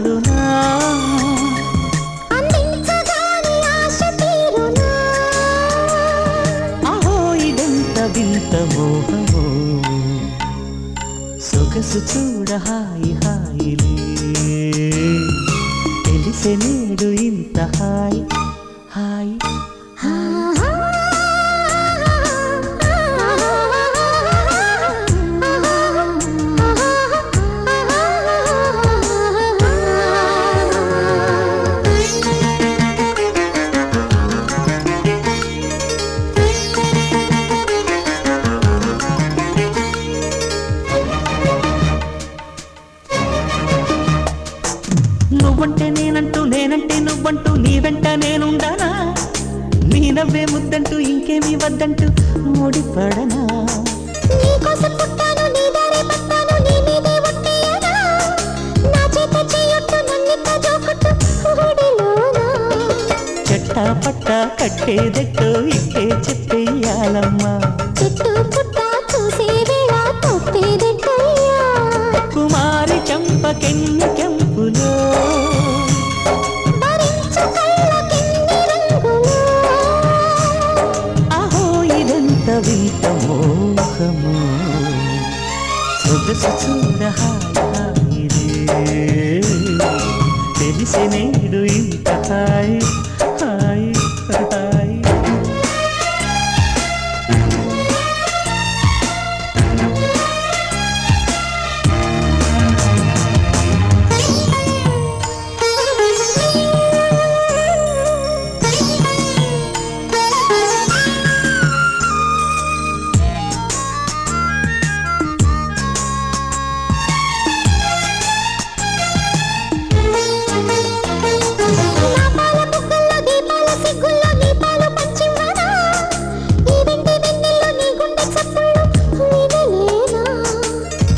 చాలునా అహో ఇదెంత వింత మోహమో సొగసు చూడ హాయి హాయిలే తెలిసే నేడు ఇంత హాయి హాయి నువ్వంటే నేనంటూ నేనంటే నువ్వంటూ నీ వెంట నేనుండానా నీ నవ్వే ముద్దంటూ ఇంకేమీ వద్దంటూ ముడిపడనా చెట్టా పట్టా కట్టేదెట్టో ఇంకే చెప్పేయాలమ్మా కుమారి చంపకెన్ని కెంపులో అహో ఇదంత వింత మోహము సొగసు చూడ హాయిలే తెలిసి నేడు ఇంత హాయి హాయి హాయి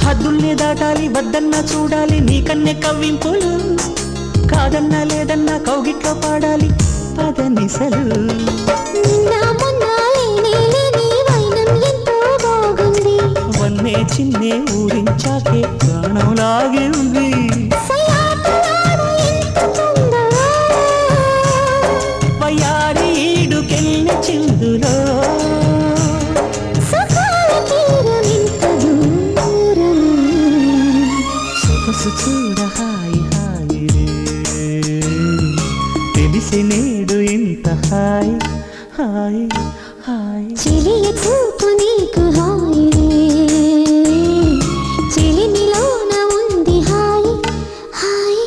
హద్దుల్ని దాటాలి వద్దన్నా చూడాలి నీకన్నే కవ్వింపులు కాదన్నా లేదన్నా కౌగిట్లో పాడాలి పదనిసలు వన్నే చిన్నే ఊరించాకే ప్రాణం లాగింది వయ్యారి ఈడుకెళ్ళి చిందులో సొగసు చూడ హాయి హాయిలే తెలిసి నేడు ఇంత హాయి హాయి హాయి చిలియ చూపు నీకు హాయిలే చిలిమిలోన ఉంది హాయి హాయి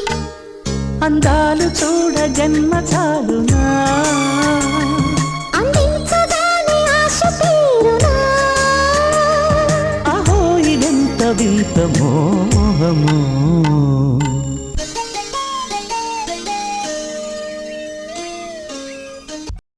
అందాలు చూడ జన్మ చాలునా